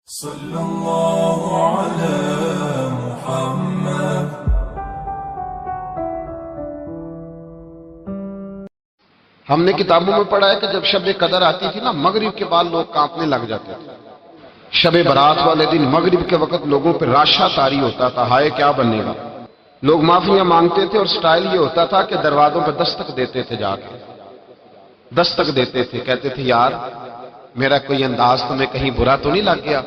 صلی اللہ علی محمد۔ ہم نے کتابوں میں پڑھا ہے کہ جب شب قدر آتی تھی نا، مغرب کے بعد لوگ کانپنے لگ جاتے تھے۔ شب برات والے دن مغرب کے وقت لوگوں پہ راشا طاری ہوتا تھا، ہائے کیا بنے گا۔ لوگ معافیاں مانگتے تھے اور سٹائل یہ ہوتا تھا کہ دروازوں پہ دستک دیتے تھے، جا کے دستک دیتے تھے، کہتے تھے یار میرا کوئی انداز تمہیں کہیں برا تو نہیں لگ گیا،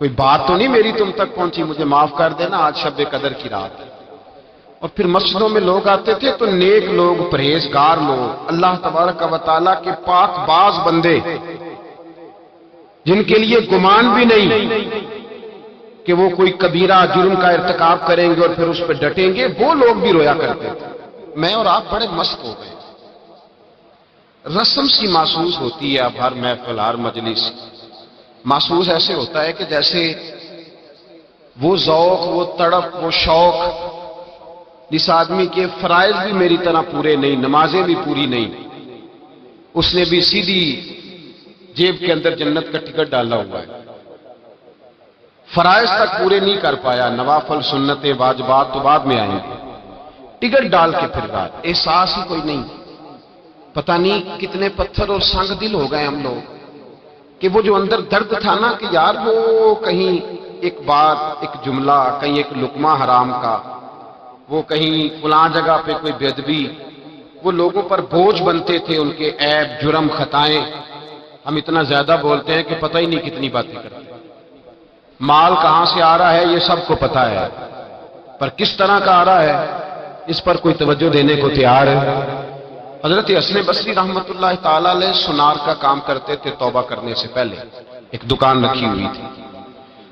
کوئی بات تو نہیں میری تم تک پہنچی، مجھے معاف کر دینا، آج شب قدر کی رات ہے۔ اور پھر مسجدوں میں لوگ آتے تھے تو نیک لوگ، پرہیزگار لوگ، اللہ تبارک و تعالیٰ کے پاک باز بندے، جن کے لیے گمان بھی نہیں کہ وہ کوئی کبیرہ جرم کا ارتکاب کریں گے اور پھر اس پہ ڈٹیں گے، وہ لوگ بھی رویا کرتے تھے۔ میں اور آپ بڑے مست ہو گئے، رسم سی محسوس ہوتی ہے اب ہر محفل، ہر مجلس، محسوس ایسے ہوتا ہے کہ جیسے وہ ذوق، وہ تڑپ، وہ شوق جس آدمی کے فرائض بھی میری طرح پورے نہیں، نمازیں بھی پوری نہیں، اس نے بھی سیدھی جیب کے اندر جنت کا ٹکٹ ڈالا ہوا ہے، فرائض تک پورے نہیں کر پایا، نوافل سنتیں واجبات تو بعد میں آئیں گے، ٹکٹ ڈال کے پھر بعد احساس ہی کوئی نہیں۔ پتہ نہیں کتنے پتھر اور سنگ دل ہو گئے ہم لوگ کہ وہ جو اندر درد تھا نا کہ یار وہ کہیں ایک بات، ایک جملہ، کہیں ایک لقمہ حرام کا، وہ کہیں فلاں جگہ پہ کوئی بے ادبی، وہ لوگوں پر بوجھ بنتے تھے، ان کے عیب، جرم، خطائیں۔ ہم اتنا زیادہ بولتے ہیں کہ پتہ ہی نہیں کتنی باتیں کرتے۔ مال کہاں سے آ رہا ہے یہ سب کو پتہ ہے، پر کس طرح کا آ رہا ہے اس پر کوئی توجہ دینے کو تیار ہے۔ حضرت حسن بصری رحمۃ اللہ تعالی علیہ سونار کا کام کرتے تھے، توبہ کرنے سے پہلے ایک دکان رکھی ہوئی تھی،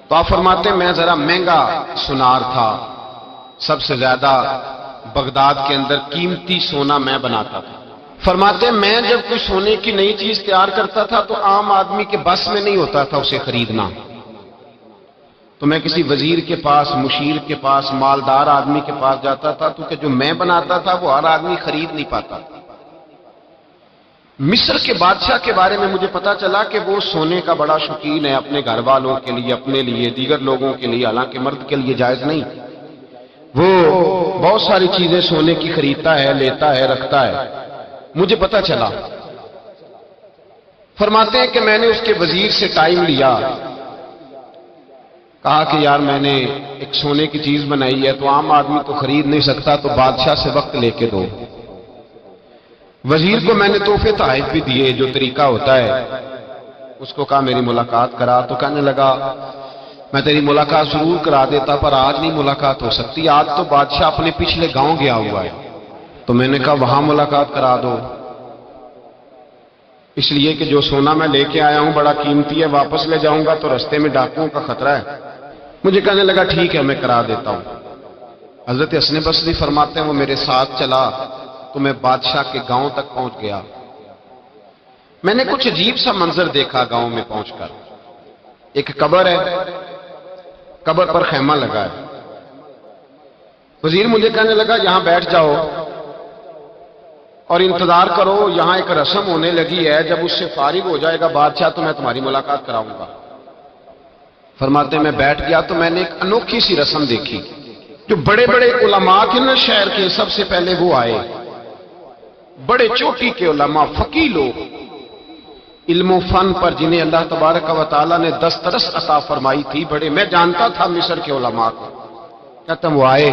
تو آپ فرماتے میں ذرا مہنگا سونار تھا، سب سے زیادہ بغداد کے اندر قیمتی سونا میں بناتا تھا۔ فرماتے میں جب کوئی سونے کی نئی چیز تیار کرتا تھا تو عام آدمی کے بس میں نہیں ہوتا تھا اسے خریدنا، تو میں کسی وزیر کے پاس، مشیر کے پاس، مالدار آدمی کے پاس جاتا تھا، تو کہ جو میں بناتا تھا وہ ہر آدمی خرید نہیں پاتا۔ مصر کے بادشاہ کے بارے میں مجھے پتا چلا کہ وہ سونے کا بڑا شوقین ہے، اپنے گھر والوں کے لیے، اپنے لیے، دیگر لوگوں کے لیے، حالانکہ مرد کے لیے جائز نہیں، وہ بہت ساری چیزیں سونے کی خریدتا ہے، لیتا ہے، رکھتا ہے، مجھے پتا چلا۔ فرماتے ہیں کہ میں نے اس کے وزیر سے ٹائم لیا، کہا کہ یار میں نے ایک سونے کی چیز بنائی ہے تو عام آدمی تو خرید نہیں سکتا، تو بادشاہ سے وقت لے کے دو۔ وزیر کو میں نے تحفے تحائف بھی دیے، جو طریقہ ہوتا ہے، اس کو کہا میری ملاقات کرا، تو کہنے لگا میں تیری ملاقات ضرور کرا دیتا پر آج نہیں ملاقات ہو سکتی، آج تو بادشاہ اپنے پچھلے گاؤں گیا ہوا ہے۔ تو میں نے کہا وہاں ملاقات کرا دو، اس لیے کہ جو سونا میں لے کے آیا ہوں بڑا قیمتی ہے، واپس لے جاؤں گا تو رستے میں ڈاکوؤں کا خطرہ ہے۔ مجھے کہنے لگا ٹھیک ہے میں کرا دیتا ہوں۔ حضرت حسن بصری فرماتے ہیں وہ میرے ساتھ چلا تو میں بادشاہ کے گاؤں تک پہنچ گیا۔ میں نے کچھ عجیب سا منظر دیکھا گاؤں میں پہنچ کر، ایک قبر ہے، قبر پر خیمہ لگا ہے۔ وزیر مجھے کہنے لگا یہاں بیٹھ جاؤ اور انتظار کرو، یہاں ایک رسم ہونے لگی ہے، جب اس سے فارغ ہو جائے گا بادشاہ تو میں تمہاری ملاقات کراؤں گا۔ فرماتے میں بیٹھ گیا تو میں نے ایک انوکھی سی رسم دیکھی، جو بڑے بڑے علماء تھے نا شہر کے، سب سے پہلے وہ آئے، بڑے چوٹی کے علماء، فقیہ لوگ، علم و فن پر جنہیں اللہ تبارک و تعالیٰ نے دسترس عطا فرمائی تھی، بڑے، میں جانتا تھا مصر کے علماء کو، کہتا وہ آئے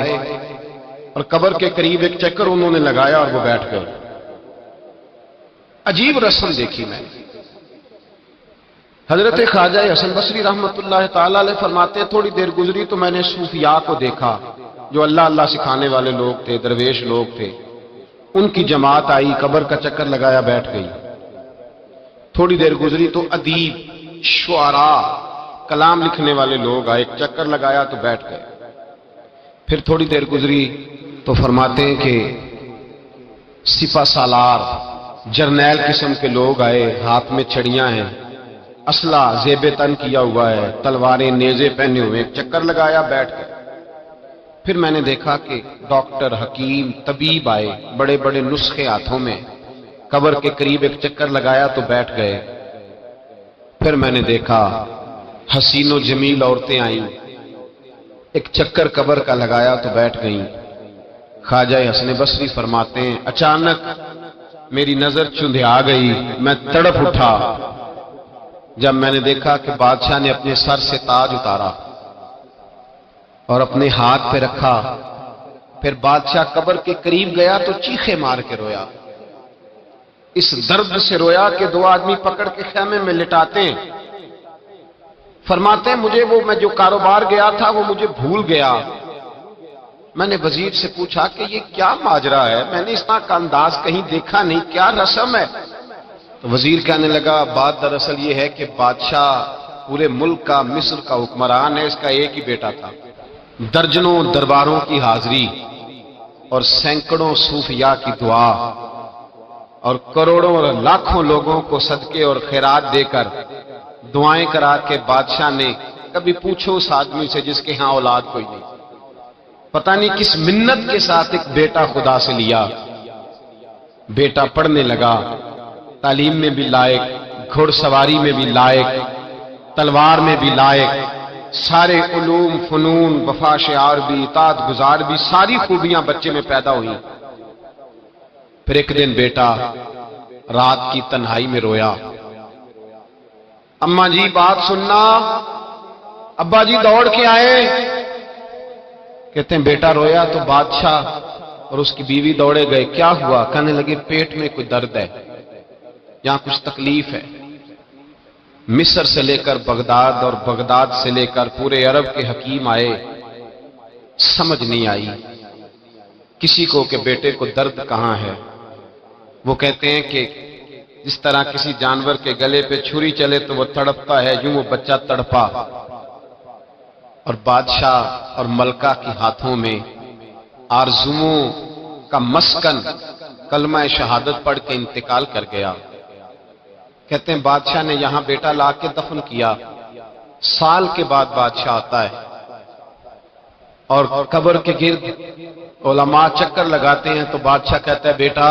اور قبر کے قریب ایک چکر انہوں نے لگایا اور وہ بیٹھ گئے۔ عجیب رسم دیکھی میں۔ حضرت خواجہ حسن بصری رحمۃ اللہ تعالی علیہ فرماتے ہیں تھوڑی دیر گزری تو میں نے صوفیاء کو دیکھا، جو اللہ اللہ سکھانے والے لوگ تھے، درویش لوگ تھے، ان کی جماعت آئی، قبر کا چکر لگایا، بیٹھ گئی۔ تھوڑی دیر گزری تو ادیب، شعراء، کلام لکھنے والے لوگ آئے، ایک چکر لگایا تو بیٹھ گئے۔ پھر تھوڑی دیر گزری تو فرماتے ہیں کہ سپہ سالار، جرنیل قسم کے لوگ آئے، ہاتھ میں چھڑیاں ہیں، اسلحہ زیب تن کیا ہوا ہے، تلواریں، نیزے پہنے ہوئے، ایک چکر لگایا، بیٹھ گئے۔ پھر میں نے دیکھا کہ ڈاکٹر، حکیم، طبیب آئے، بڑے بڑے نسخے ہاتھوں میں، قبر کے قریب ایک چکر لگایا تو بیٹھ گئے۔ پھر میں نے دیکھا حسین و جمیل عورتیں آئیں، ایک چکر قبر کا لگایا تو بیٹھ گئیں۔ خواجہ حسن بصری فرماتے ہیں اچانک میری نظر چندھیا گئی، میں تڑپ اٹھا جب میں نے دیکھا کہ بادشاہ نے اپنے سر سے تاج اتارا اور اپنے ہاتھ پہ رکھا۔ پھر بادشاہ قبر کے قریب گیا تو چیخے مار کے رویا، اس درد سے رویا کہ دو آدمی پکڑ کے خیمے میں لٹاتے ہیں۔ فرماتے ہیں مجھے وہ میں جو کاروبار گیا تھا وہ مجھے بھول گیا۔ میں نے وزیر سے پوچھا کہ یہ کیا ماجرا ہے، میں نے اس طرح کا انداز کہیں دیکھا نہیں، کیا رسم ہے؟ تو وزیر کہنے لگا بات دراصل یہ ہے کہ بادشاہ پورے ملک کا، مصر کا حکمران ہے، اس کا ایک ہی بیٹا تھا۔ درجنوں درباروں کی حاضری اور سینکڑوں صوفیاء کی دعا اور کروڑوں اور لاکھوں لوگوں کو صدقے اور خیرات دے کر دعائیں کرا کے بادشاہ نے کبھی پوچھو اس آدمی سے جس کے ہاں اولاد کوئی نہیں، پتہ نہیں کس منت کے ساتھ ایک بیٹا خدا سے لیا۔ بیٹا پڑھنے لگا، تعلیم میں بھی لائق، گھڑ سواری میں بھی لائق، تلوار میں بھی لائق، سارے علوم فنون، وفا شعار بھی، اطاعت گزار بھی، ساری خوبیاں بچے میں پیدا ہوئی۔ پھر ایک دن بیٹا رات کی تنہائی میں رویا، اماں جی بات سننا، ابا جی دوڑ کے آئے، کہتے ہیں بیٹا رویا تو بادشاہ اور اس کی بیوی دوڑے گئے، کیا ہوا؟ کہنے لگے پیٹ میں کوئی درد ہے، یہاں کچھ تکلیف ہے۔ مصر سے لے کر بغداد اور بغداد سے لے کر پورے عرب کے حکیم آئے، سمجھ نہیں آئی کسی کو کہ بیٹے کو درد کہاں ہے۔ وہ کہتے ہیں کہ جس طرح کسی جانور کے گلے پہ چھری چلے تو وہ تڑپتا ہے، یوں وہ بچہ تڑپا، اور بادشاہ اور ملکہ کے ہاتھوں میں آرزوؤں کا مسکن کلمہ شہادت پڑھ کے انتقال کر گیا۔ کہتے ہیں بادشاہ نے یہاں بیٹا لا کے دفن کیا، سال کے بعد بادشاہ آتا ہے اور قبر کے گرد علماء چکر لگاتے ہیں تو بادشاہ کہتا ہے بیٹا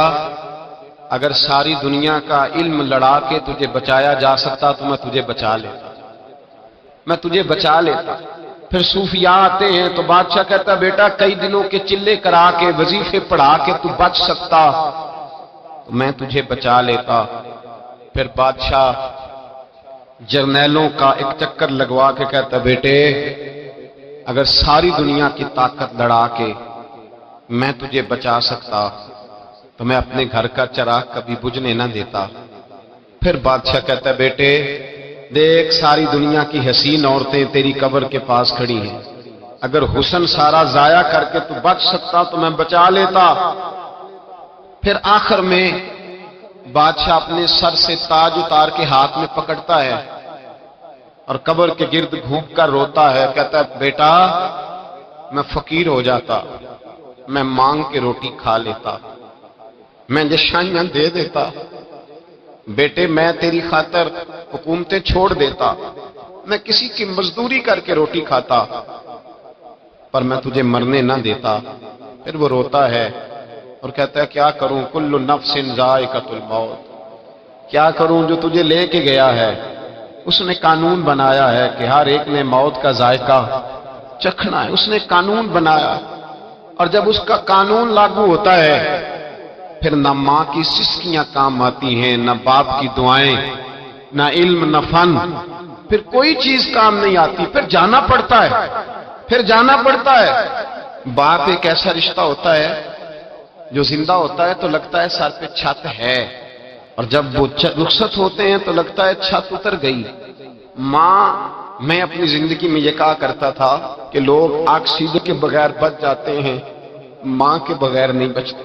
اگر ساری دنیا کا علم لڑا کے تجھے بچایا جا سکتا تو میں تجھے بچا لیتا، میں تجھے بچا لیتا۔ پھر صوفیاء آتے ہیں تو بادشاہ کہتا ہے بیٹا کئی دنوں کے چلے کرا کے وظیفے پڑھا کے تو بچ سکتا تو میں تجھے بچا لیتا۔ پھر بادشاہ جرنیلوں کا ایک چکر لگوا کے کہتا ہے بیٹے اگر ساری دنیا کی طاقت لڑا کے میں تجھے بچا سکتا تو میں اپنے گھر کا چراغ کبھی بجھنے نہ دیتا۔ پھر بادشاہ کہتا ہے بیٹے دیکھ ساری دنیا کی حسین عورتیں تیری قبر کے پاس کھڑی ہیں، اگر حسن سارا ضائع کر کے تو بچ سکتا تو میں بچا لیتا۔ پھر آخر میں بادشاہ اپنے سر سے تاج اتار کے ہاتھ میں پکڑتا ہے اور قبر کے گرد گھوم کر روتا ہے، کہتا ہے بیٹا میں فقیر ہو جاتا، میں مانگ کے روٹی کھا لیتا، میں جشانیاں دے دیتا، بیٹے میں تیری خاطر حکومتیں چھوڑ دیتا، میں کسی کی مزدوری کر کے روٹی کھاتا، پر میں تجھے مرنے نہ دیتا۔ پھر وہ روتا ہے اور کہتا ہے کیا کروں کل نفس ذائقۃ الموت، کیا کروں جو تجھے لے کے گیا ہے اس نے قانون بنایا ہے کہ ہر ایک نے موت کا ذائقہ چکھنا ہے، اس نے قانون بنایا، اور جب اس کا قانون لاگو ہوتا ہے پھر نہ ماں کی سسکیاں کام آتی ہیں، نہ باپ کی دعائیں، نہ علم، نہ فن، پھر کوئی چیز کام نہیں آتی، پھر جانا پڑتا ہے، پھر جانا پڑتا ہے۔ باپ ایک ایسا رشتہ ہوتا ہے جو زندہ ہوتا ہے تو لگتا ہے سر پہ چھت ہے، اور جب وہ رخصت ہوتے ہیں تو لگتا ہے چھت اتر گئی۔ ماں، میں اپنی زندگی میں یہ کہا کرتا تھا کہ لوگ آکسیجن کے بغیر بچ جاتے ہیں، ماں کے بغیر نہیں بچتے۔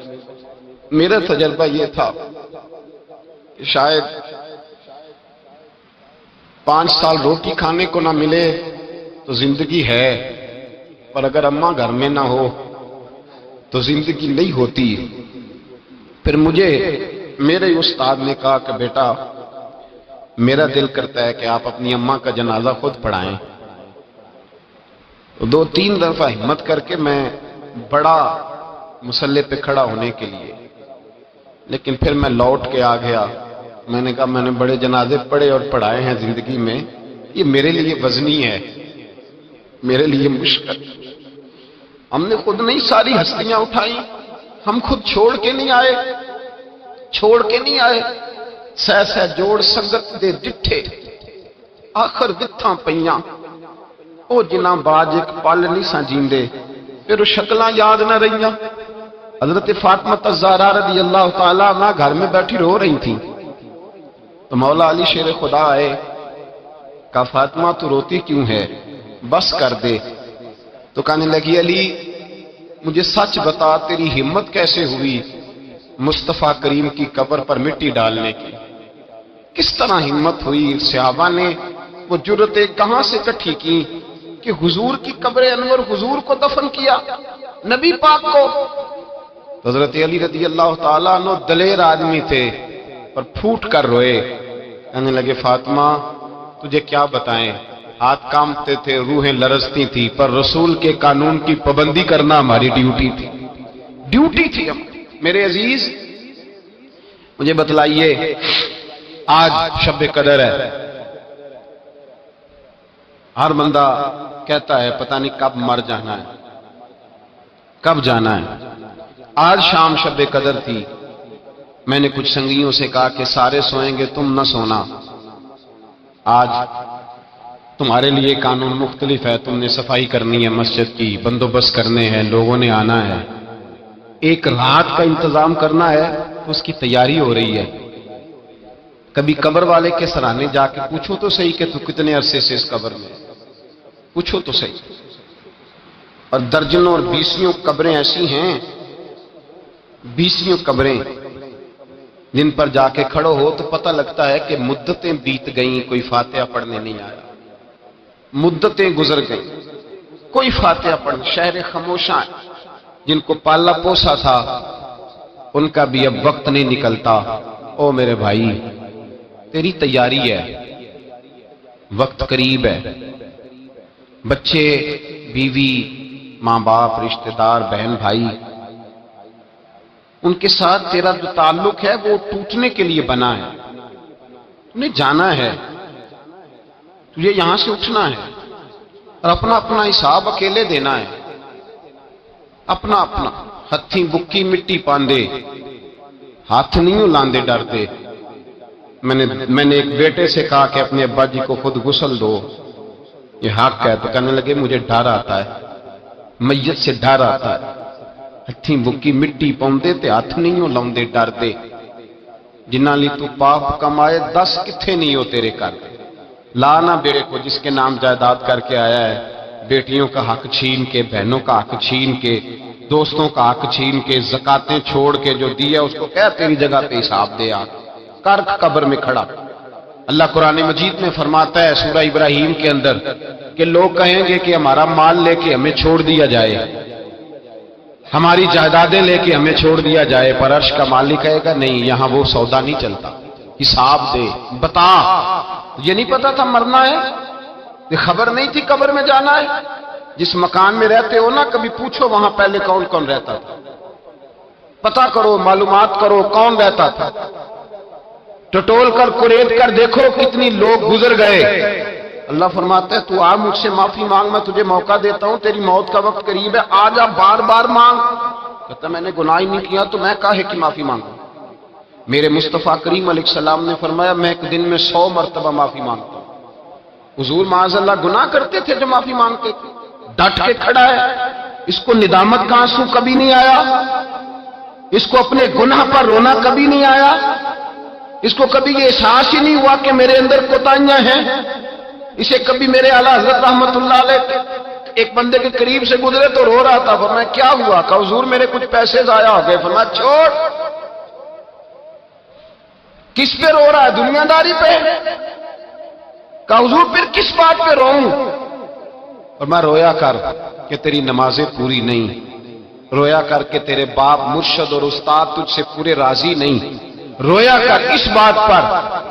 میرا تجربہ یہ تھا کہ شاید 5 سال روٹی کھانے کو نہ ملے تو زندگی ہے، اور اگر اماں گھر میں نہ ہو تو زندگی نہیں ہوتی۔ پھر مجھے میرے استاد نے کہا کہ بیٹا میرا دل کرتا ہے کہ آپ اپنی اماں کا جنازہ خود پڑھائیں۔ 2-3 دفعہ ہمت کر کے میں بڑا مصلی پہ کھڑا ہونے کے لیے، لیکن پھر میں لوٹ کے آ گیا۔ میں نے کہا میں نے بڑے جنازے پڑھے اور پڑھائے ہیں زندگی میں، یہ میرے لیے وزنی ہے، میرے لیے مشکل. ہم نے خود نہیں ساری ہستیاں اٹھائی، ہم خود چھوڑ کے نہیں آئے، چھوڑ کے نہیں آئے. سہ سہ جوڑ سنگت دے ڈٹھے آخر وتھاں پیاں، او جنہ باج ایک پل نہیں سا جیندے، پھر شکلاں یاد نہ رہیاں. حضرت فاطمہ الزہرا رضی اللہ تعالیٰ عنہ گھر میں بیٹھی رو رہی تھی تو مولا علی شیر خدا آئے، کہا فاطمہ تو روتی کیوں ہے، بس کر دے. تو کہنے لگی علی مجھے سچ بتا تیری ہمت کیسے ہوئی مصطفیٰ کریم کی قبر پر مٹی ڈالنے کی، کس طرح ہمت ہوئی؟ صحابہ نے وہ جرتیں کہاں سے اکٹھی کی کہ حضور کی قبر انور حضور کو دفن کیا، نبی پاک کو. حضرت علی رضی اللہ تعالیٰ عنہ دلیر آدمی تھے پر پھوٹ کر روئے. کہنے لگے فاطمہ تجھے کیا بتائیں، ہاتھ کامتے تھے، روحیں لرزتی تھی، پر رسول کے قانون کی پابندی کرنا ہماری ڈیوٹی تھی، ڈیوٹی تھی. ہم میرے عزیز مجھے بتلائیے، آج شب قدر ہے، ہر بندہ کہتا ہے پتہ نہیں کب مر جانا ہے، کب جانا ہے. آج شام شب قدر تھی، میں نے کچھ سنگیوں سے کہا کہ سارے سوئیں گے تم نہ سونا، آج تمہارے لیے قانون مختلف ہے، تم نے صفائی کرنی ہے، مسجد کی بندوبست کرنے ہیں، لوگوں نے آنا ہے، ایک رات کا انتظام کرنا ہے، اس کی تیاری ہو رہی ہے. کبھی قبر والے کے سرانے جا کے پوچھو تو صحیح کہ تو کتنے عرصے سے اس قبر میں، پوچھو تو صحیح. اور درجنوں اور بیسیوں قبریں ایسی ہیں، بیسیوں قبریں جن پر جا کے کھڑو ہو تو پتہ لگتا ہے کہ مدتیں بیت گئیں، کوئی فاتحہ پڑھنے نہیں آیا، مدتیں گزر گئیں، کوئی فاتحہ پڑھنے. شہر خاموشاں جن کو پالا پوسا تھا ان کا بھی اب وقت نہیں نکلتا. او میرے بھائی تیری تیاری ہے، وقت قریب ہے. بچے، بیوی، ماں باپ، رشتہ دار، بہن بھائی، ان کے ساتھ تیرا جو تعلق ہے وہ ٹوٹنے کے لیے بنا ہے. تمہیں جانا ہے، تجھے یہاں سے اٹھنا ہے اور اپنا اپنا حساب اکیلے دینا ہے، اپنا اپنا. ہتھی بکی مٹی پاندے ہاتھ نہیں لاندے ڈرتے. میں نے ایک بیٹے سے کہا کہ اپنے ابا جی کو خود غسل دو، یہ حق ہے. تو کہنے لگے مجھے ڈر آتا ہے، میت سے ڈر آتا ہے. ہتھی بکی مٹی پاؤندے تے ہاتھ نہیں لاندے ڈرتے. جنہ لی تو پاپ کمائے 10 کتھے نہیں ہو تیرے کر دے. لانا بیڑے کو جس کے نام جائیداد کر کے آیا ہے، بیٹیوں کا حق چھین کے، بہنوں کا حق چھین کے، دوستوں کا حق چھین کے، زکاتیں چھوڑ کے جو دیا اس کو کہہ تیری جگہ پہ حساب دے آ کر قبر میں کھڑا. اللہ قرآن مجید میں فرماتا ہے سورہ ابراہیم کے اندر کہ لوگ کہیں گے کہ ہمارا مال لے کے ہمیں چھوڑ دیا جائے، ہماری جائیدادیں لے کے ہمیں چھوڑ دیا جائے، پر عرش کا مالک کہے گا نہیں، یہاں وہ سودا نہیں چلتا، حساب دے، بتا. یہ نہیں پتا تھا مرنا ہے، یہ خبر نہیں تھی قبر میں جانا ہے. جس مکان میں رہتے ہو نا کبھی پوچھو وہاں پہلے کون کون رہتا تھا، پتا کرو، معلومات کرو کون رہتا تھا. ٹٹول کر کریت کر دیکھو کتنی لوگ گزر گئے. اللہ فرماتا ہے تو آ مجھ سے معافی مانگ، میں تجھے موقع دیتا ہوں، تیری موت کا وقت قریب ہے، آ جا بار بار مانگ. کہتا میں نے گناہ ہی نہیں کیا تو میں کاہے کی معافی مانگوں. میرے مصطفیٰ کریم علیہ السلام نے فرمایا میں ایک دن میں 100 مرتبہ معافی مانگتا ہوں. حضور معاذ اللہ گناہ کرتے تھے جو معافی مانگتے تھے. ڈٹ کے کھڑا ہے، اس کو ندامت کا آنسو کبھی نہیں آیا، اس کو اپنے گناہ پر رونا کبھی نہیں آیا، اس کو کبھی یہ احساس ہی نہیں ہوا کہ میرے اندر کوتاہیاں ہیں. اسے کبھی میرے اعلیٰ حضرت رحمت اللہ علیہ ایک بندے کے قریب سے گزرے تو رو رہا تھا. فرمایا کیا ہوا؟ کہا حضور میرے کچھ پیسے ضائع ہو گئے. فرمایا چھوڑ، کس پہ رو رہا ہے؟ دنیا داری پہ؟ کہا حضور پھر کس بات پہ روؤں؟ فرمایا رویا کر کہ تیری نمازیں پوری نہیں، رویا کر کے تیرے باپ مرشد اور استاد تجھ سے پورے راضی نہیں، رویا کر اس بات پر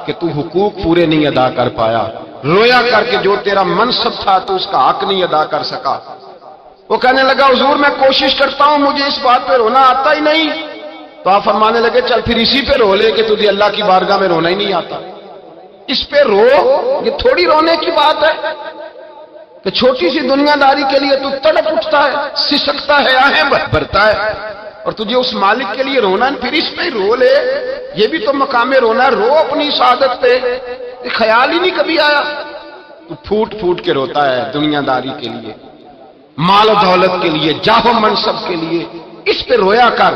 کہ تو حقوق پورے نہیں ادا کر پایا، رویا کر کے جو تیرا منصب تھا تو اس کا حق نہیں ادا کر سکا. وہ کہنے لگا حضور میں کوشش کرتا ہوں، مجھے اس بات پہ رونا آتا ہی نہیں. تو آپ فرمانے لگے چل پھر اسی پہ رو لے کہ تجھے اللہ کی بارگاہ میں رونا ہی نہیں آتا. اس پہ رو، یہ تھوڑی رونے کی بات ہے کہ چھوٹی سی دنیا داری کے لیے تو تڑپ اٹھتا ہے، سسکتا ہے، آہیں بھرتا ہے، اور تجھے اس مالک کے لیے رونا ہے، پھر اس پہ رو لے، یہ بھی تو مقام رونا ہے، رو اپنی سعادت پہ، یہ خیال ہی نہیں کبھی آیا۔ تو پھوٹ پھوٹ کے روتا ہے دنیا داری کے لیے، مال و دولت کے لیے، جاہ و منصب کے لیے، اس پہ رویا کر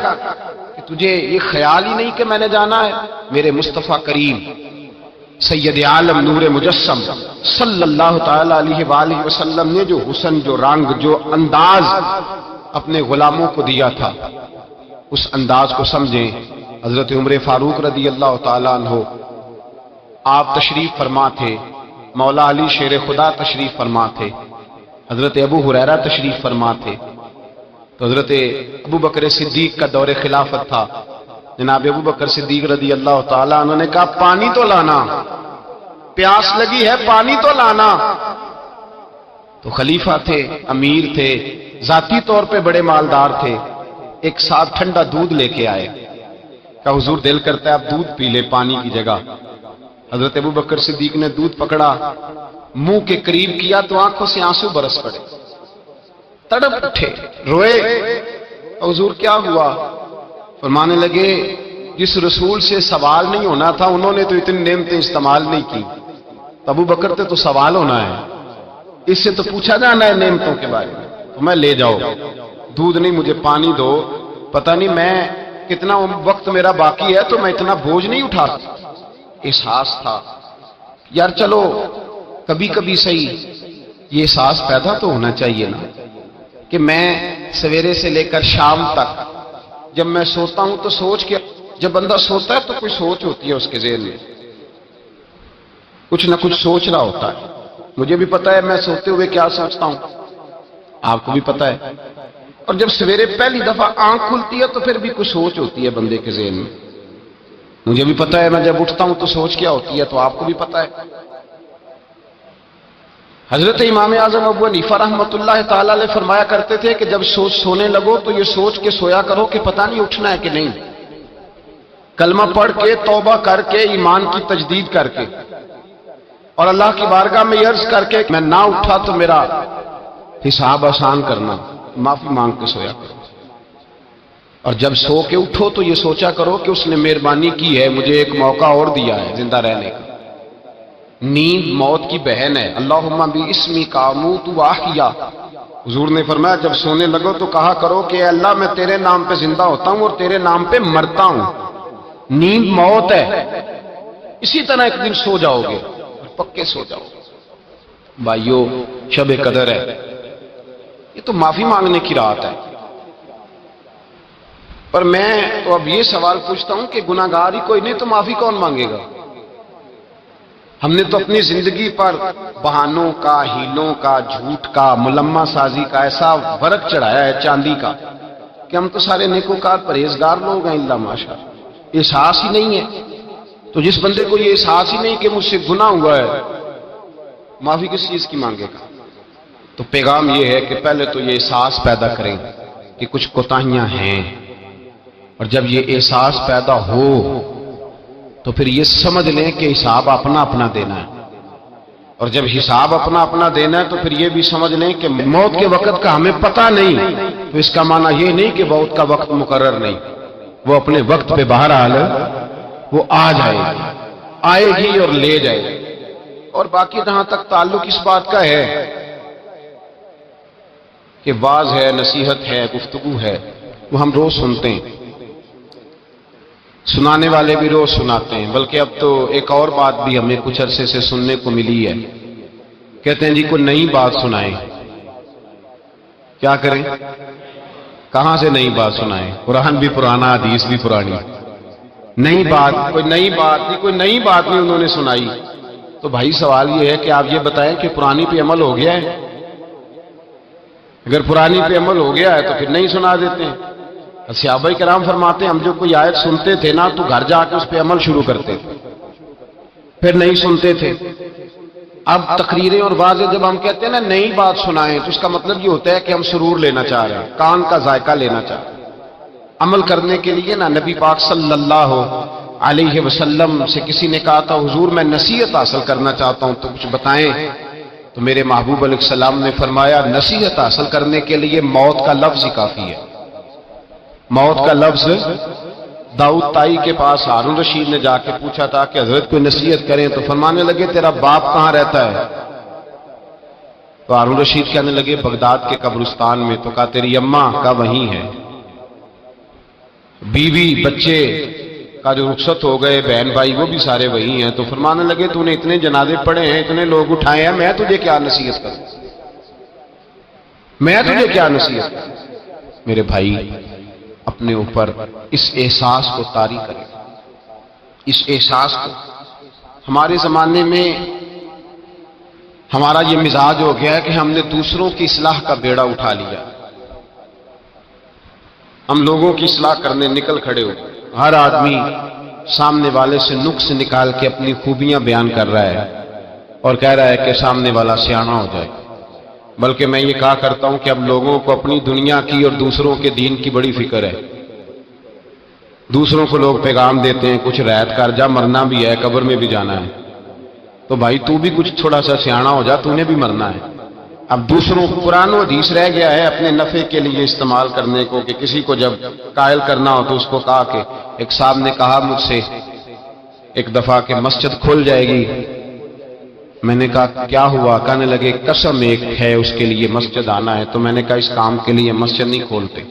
کہ تجھے یہ خیال ہی نہیں کہ میں نے جانا ہے میرے مصطفیٰ کریم سید عالم نور مجسم صلی اللہ تعالی علیہ وآلہ وسلم نے جو حسن، جو رنگ، جو انداز اپنے غلاموں کو دیا تھا، اس انداز کو سمجھیں۔ حضرت عمر فاروق رضی اللہ تعالیٰ عنہ آپ تشریف فرما تھے، مولا علی شیر خدا تشریف فرما تھے، حضرت ابو ہریرہ تشریف فرما تھے، تو حضرت ابو بکر صدیق کا دور خلافت تھا، جناب ابو بکر صدیق رضی اللہ تعالیٰ عنہ نے کہا پانی تو لانا، پیاس لگی ہے، پانی تو لانا۔ تو خلیفہ تھے، امیر تھے، ذاتی طور پہ بڑے مالدار تھے، ایک ساتھ ٹھنڈا دودھ لے کے آئے، کہا حضور دل کرتا ہے آپ دودھ پی لے پانی کی جگہ۔ حضرت ابو بکر صدیق نے دودھ پکڑا، منہ کے قریب کیا تو آنکھوں سے آنسو برس پڑے، تڑپ اٹھے، روئے۔ حضور کیا ہوا؟ فرمانے لگے جس رسول سے سوال نہیں ہونا تھا انہوں نے تو اتنی نعمتیں استعمال نہیں کی، ابو بکر تے تو سوال ہونا ہے، اس سے تو پوچھا جانا ہے نعمتوں کے بارے میں، تو میں لے جاؤ دودھ نہیں مجھے پانی دو، پتہ نہیں میں کتنا وقت میرا باقی ہے تو میں اتنا بوجھ نہیں اٹھا سکتا۔ احساس تھا یار چلو کبھی کبھی صحیح یہ احساس پیدا تو ہونا چاہیے نا کہ میں سویرے سے لے کر شام تک جب میں سوتا ہوں تو سوچ کے، جب بندہ سوتا ہے تو کوئی سوچ ہوتی ہے اس کے ذہن میں، کچھ نہ کچھ سوچ رہا ہوتا ہے۔ مجھے بھی پتا ہے میں سوتے ہوئے کیا سوچتا ہوں، آپ کو بھی پتا ہے، اور جب سویرے پہلی دفعہ آنکھ کھلتی ہے تو پھر بھی کچھ سوچ ہوتی ہے بندے کے ذہن میں، مجھے بھی پتا ہے میں جب اٹھتا ہوں تو سوچ کیا ہوتی ہے، تو آپ کو بھی پتا ہے۔ حضرت امام اعظم ابو حنیفہ رحمۃ اللہ تعالی علیہ فرمایا کرتے تھے کہ جب سونے لگو تو یہ سوچ کے سویا کرو کہ پتہ نہیں اٹھنا ہے کہ نہیں، کلمہ پڑھ کے، توبہ کر کے، ایمان کی تجدید کر کے، اور اللہ کی بارگاہ میں عرض کر کے میں نہ اٹھا تو میرا حساب آسان کرنا، معافی مانگ کے سویا کرو، اور جب سو کے اٹھو تو یہ سوچا کرو کہ اس نے مہربانی کی ہے، مجھے ایک موقع اور دیا ہے زندہ رہنے کا۔ نیند موت کی بہن ہے، اللہم باسمک اموت واحیا، حضور نے فرمایا جب سونے لگو تو کہا کرو کہ اے اللہ میں تیرے نام پہ زندہ ہوتا ہوں اور تیرے نام پہ مرتا ہوں، نیند موت ہے، اسی طرح ایک دن سو جاؤ گے، پکے سو جاؤ گے۔ بھائیو شب قدر ہے، یہ تو معافی مانگنے کی رات ہے، پر میں تو اب یہ سوال پوچھتا ہوں کہ گناہگار ہی کوئی نہیں تو معافی کون مانگے گا؟ ہم نے تو اپنی زندگی پر بہانوں کا، ہیلوں کا، جھوٹ کا، ملمہ سازی کا ایسا ورق چڑھایا ہے چاندی کا کہ ہم تو سارے نیکوکار پرہیزگار لوگ ہیں، اللہ ماشاء، احساس ہی نہیں ہے۔ تو جس بندے کو یہ احساس ہی نہیں کہ مجھ سے گناہ ہوا ہے، معافی کس چیز کی مانگے گا؟ تو پیغام یہ ہے کہ پہلے تو یہ احساس پیدا کریں کہ کچھ کوتاہیاں ہیں، اور جب یہ احساس پیدا ہو تو پھر یہ سمجھ لیں کہ حساب اپنا اپنا دینا ہے، اور جب حساب اپنا اپنا دینا ہے تو پھر یہ بھی سمجھ لیں کہ موت کے وقت کا ہمیں پتہ نہیں، تو اس کا معنی یہ نہیں کہ موت کا وقت مقرر نہیں، وہ اپنے وقت پہ بہرحال وہ آ جائے گی، آئے گی اور لے جائے گی۔ اور باقی جہاں تک تعلق اس بات کا ہے کہ واعظ ہے، نصیحت ہے، گفتگو ہے، وہ ہم روز سنتے ہیں، سنانے والے بھی روز سناتے ہیں، بلکہ اب تو ایک اور بات بھی ہمیں کچھ عرصے سے سننے کو ملی ہے، کہتے ہیں جی کوئی نئی بات سنائیں، کیا کریں؟ کہاں سے نئی بات سنائیں؟ قرآن بھی پرانا، حدیث بھی پرانی، نئی بات، کوئی نئی بات نہیں، کوئی نئی بات نہیں انہوں نے سنائی۔ تو بھائی سوال یہ ہے کہ آپ یہ بتائیں کہ پرانی پہ عمل ہو گیا ہے؟ اگر پرانی پہ عمل ہو گیا ہے تو پھر نہیں سنا دیتے ہیں۔ صحابہ کرام فرماتے ہیں ہم جو کوئی آیت سنتے تھے نا تو گھر جا کے اس پہ عمل شروع کرتے تھے، پھر نہیں سنتے تھے۔ اب تقریریں اور واضح جب ہم کہتے ہیں نا نئی بات سنائیں تو اس کا مطلب یہ ہوتا ہے کہ ہم سرور لینا چاہ رہے ہیں، کان کا ذائقہ لینا چاہ رہے ہیں۔ عمل کرنے کے لیے نا نبی پاک صلی اللہ علیہ وسلم سے کسی نے کہا تھا حضور میں نصیحت حاصل کرنا چاہتا ہوں تو کچھ بتائیں، تو میرے محبوب علیہ السلام نے فرمایا نصیحت حاصل کرنے کے لیے موت کا لفظ ہی کافی ہے۔ موت کا لفظ داؤد تائی کے پاس ہارون رشید نے جا کے پوچھا تھا کہ حضرت کوئی نصیحت کریں، تو فرمانے لگے تیرا باپ کہاں رہتا ہے؟ تو ہارون رشید کہنے لگے بغداد کے قبرستان میں۔ تو کہا تیری اماں کا وہیں ہے، بیوی بچے کا جو رخصت ہو گئے بہن بھائی وہ بھی سارے وہی ہیں۔ تو فرمانے لگے تو نے اتنے جنازے پڑھے ہیں، اتنے لوگ اٹھائے ہیں، میں تجھے کیا نصیحت کروں، میں تجھے کیا نصیحت کروں؟ میرے بھائی اپنے اوپر اس احساس کو طاری کریں، اس احساس کو۔ ہمارے زمانے میں ہمارا یہ مزاج ہو گیا ہے کہ ہم نے دوسروں کی اصلاح کا بیڑا اٹھا لیا، ہم لوگوں کی اصلاح کرنے نکل کھڑے ہو، ہر آدمی سامنے والے سے نقص نکال کے اپنی خوبیاں بیان کر رہا ہے اور کہہ رہا ہے کہ سامنے والا سیاںا ہو جائے۔ بلکہ میں یہ کہا کرتا ہوں کہ اب لوگوں کو اپنی دنیا کی اور دوسروں کے دین کی بڑی فکر ہے۔ دوسروں کو لوگ پیغام دیتے ہیں کچھ رعایت کر جا، مرنا بھی ہے، قبر میں بھی جانا ہے، تو بھائی تو بھی کچھ تھوڑا سا سیاںا ہو جا، تو نے بھی مرنا ہے۔ اب دوسروں کو قرآن و حدیث رہ گیا ہے اپنے نفع کے لیے استعمال کرنے کو، کہ کسی کو جب قائل کرنا ہو تو اس کو کہا کہ ایک صاحب نے کہا مجھ سے ایک دفعہ کہ مسجد کھل جائے گی، میں نے کہا کیا ہوا؟ کہنے لگے قسم ایک ہے اس کے لیے مسجد آنا ہے۔ تو میں نے کہا اس کام کے لیے مسجد نہیں کھولتے،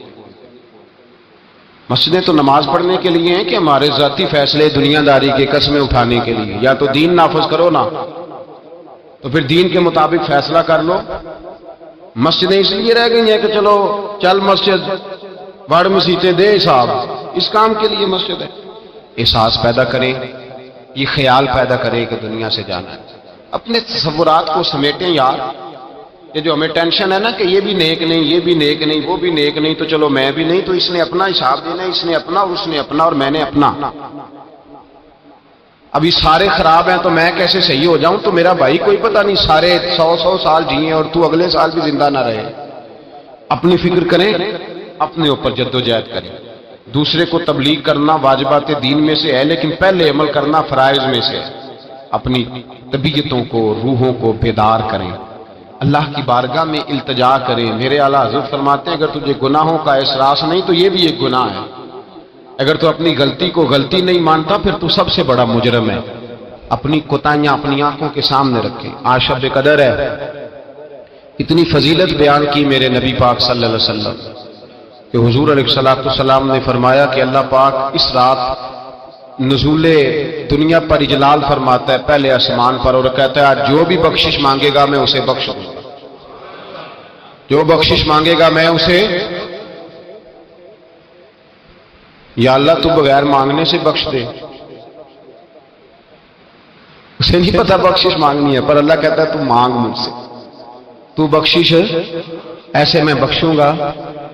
مسجدیں تو نماز پڑھنے کے لیے ہیں کہ ہمارے ذاتی فیصلے دنیا داری کے قسمیں اٹھانے کے لیے؟ یا تو دین نافذ کرو نا، تو پھر دین کے مطابق فیصلہ کر لو۔ مسجدیں اس لیے رہ گئی ہیں کہ چلو چل مسجد بڑھ مسیطیں دے صاحب، اس کام کے لیے مسجد ہے۔ احساس پیدا کریں، یہ خیال پیدا کریں کہ دنیا سے جانا ہے، اپنے تصورات کو سمیٹیں یار۔ یہ جو ہمیں ٹینشن ہے نا کہ یہ بھی نیک نہیں، یہ بھی نیک نہیں، وہ بھی نیک نہیں، تو چلو میں بھی نہیں، تو اس نے اپنا حساب دینا، اس نے اپنا اور اس نے اپنا اور میں نے اپنا۔ ابھی سارے خراب ہیں تو میں کیسے صحیح ہو جاؤں؟ تو میرا بھائی کوئی پتہ نہیں سارے 100 سال جیئیں اور تو اگلے سال بھی زندہ نہ رہے۔ اپنی فکر کریں، اپنے اوپر جدوجہد کریں۔ دوسرے کو تبلیغ کرنا واجبات دین میں سے ہے، لیکن پہلے عمل کرنا فرائض میں سے ہے۔ اپنی طبیعتوں کو، روحوں کو بیدار کریں، اللہ کی بارگاہ میں التجا کریں۔ میرے اعلیٰ حضرت فرماتے ہیں اگر تجھے گناہوں کا احساس نہیں تو یہ بھی ایک گناہ ہے۔ اگر تو اپنی غلطی کو غلطی نہیں مانتا پھر تو سب سے بڑا مجرم ہے۔ اپنی کوتاہیاں اپنی آنکھوں کے سامنے رکھیں۔ آج شب قدر ہے، اتنی فضیلت بیان کی میرے نبی پاک صلی اللہ علیہ وسلم کہ حضور علیہ السلام نے فرمایا کہ اللہ پاک اس رات نزول دنیا پر اجلال فرماتا ہے پہلے آسمان پر، اور کہتا ہے آج جو بھی بخشش مانگے گا میں اسے بخش دوں گا، جو بخشش مانگے گا میں اسے۔ یا اللہ تو بغیر مانگنے سے بخش دے، اسے نہیں پتا بخشش مانگنی ہے، پر اللہ کہتا ہے تو مانگ مجھ سے، تو بخشش ایسے میں بخشوں گا۔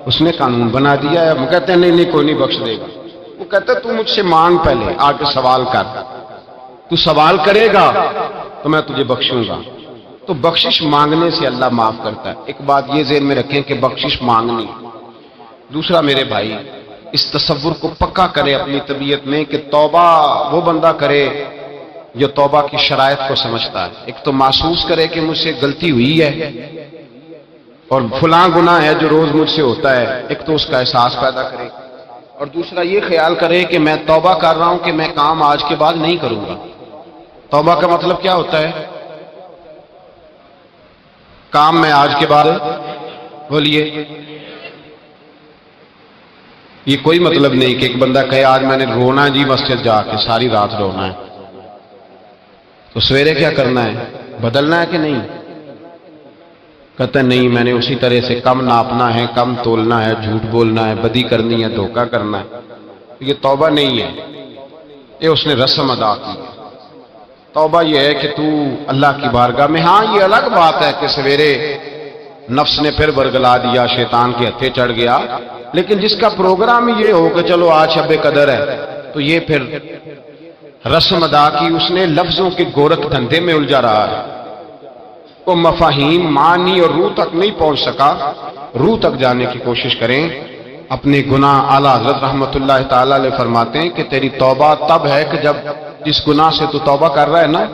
اس نے قانون بنا دیا ہے، وہ کہتے ہیں نہیں نہیں کوئی نہیں بخش دے گا۔ وہ کہتا ہے تو مجھ سے مانگ، پہلے آ کے سوال کر، تو سوال کرے گا تو میں تجھے بخشوں گا۔ تو بخشش مانگنے سے اللہ معاف کرتا ہے۔ ایک بات یہ ذہن میں رکھیں کہ بخشش مانگنی۔ دوسرا میرے بھائی اس تصور کو پکا کرے اپنی طبیعت میں کہ توبہ وہ بندہ کرے جو توبہ کی شرائط کو سمجھتا ہے۔ ایک تو محسوس کرے کہ مجھ سے غلطی ہوئی ہے اور فلاں گناہ ہے جو روز مجھ سے ہوتا ہے، ایک تو اس کا احساس پیدا کرے، اور دوسرا یہ خیال کرے کہ میں توبہ کر رہا ہوں کہ میں کام آج کے بعد نہیں کروں گا۔ توبہ کا مطلب کیا ہوتا ہے؟ کام میں آج کے بعد، بولیے، یہ کوئی مطلب نہیں کہ ایک بندہ کہے آج میں نے رونا جی مسجد جا کے ساری رات رونا ہے، تو سویرے کیا کرنا ہے؟ بدلنا ہے کہ نہیں؟ کہتا ہے نہیں میں نے اسی طرح سے کم ناپنا ہے، کم تولنا ہے، جھوٹ بولنا ہے، بدی کرنی ہے، دھوکہ کرنا ہے۔ یہ توبہ نہیں ہے، یہ اس نے رسم ادا کی ہے۔ توبہ یہ ہے کہ تو اللہ کی بارگاہ میں، ہاں یہ الگ بات ہے کہ سویرے نفس نے پھر برگلا دیا، شیطان کے ہتھے چڑھ گیا، لیکن جس کا پروگرام یہ ہو کہ چلو آج شب قدر ہے تو یہ پھر رسم ادا کی، اس نے لفظوں کے گورکھ دھندے میں الجھا رہا ہے، وہ مفاہیم، معنی اور روح تک نہیں پہنچ سکا۔ روح تک جانے کی کوشش کریں، اپنے گناہ اعلیٰ حضرت رحمۃ اللہ تعالی علیہ فرماتے ہیں کہ تیری توبہ تب ہے کہ جب جس گناہ سے تو توبہ کر رہا ہے نا،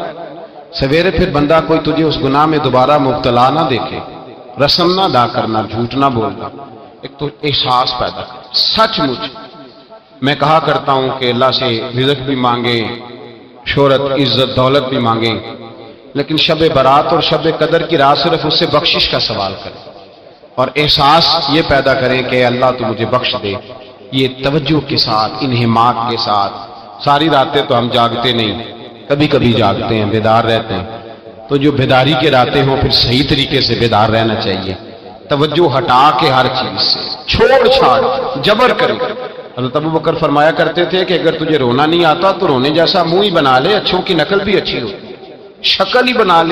سویرے پھر بندہ کوئی تجھے اس گناہ میں دوبارہ مبتلا نہ دیکھے، رسم نہ ادا کرنا، جھوٹ نہ بولنا، ایک تو احساس پیدا کر۔ سچ مچ میں کہا کرتا ہوں کہ اللہ سے رزق بھی مانگے، شہرت، عزت، دولت بھی مانگے، لیکن شب برات اور شب قدر کی رات صرف اس سے بخشش کا سوال کریں اور احساس یہ پیدا کریں کہ اللہ تو مجھے بخش دے۔ یہ توجہ کے ساتھ، انہماک کے ساتھ، ساری راتیں تو ہم جاگتے نہیں، کبھی کبھی جاگتے ہیں، بیدار رہتے ہیں، تو جو بیداری کے راتیں ہوں پھر صحیح طریقے سے بیدار رہنا چاہیے، توجہ ہٹا کے ہر چیز سے، چھوڑ چھاڑ، جبر کرے۔ حضرت ابو بکر فرمایا کرتے تھے کہ اگر تجھے رونا نہیں آتا تو رونے جیسا منہ ہی بنا لے، اچھوں کی نقل بھی اچھی ہوتی، شکل ہی بنا لے،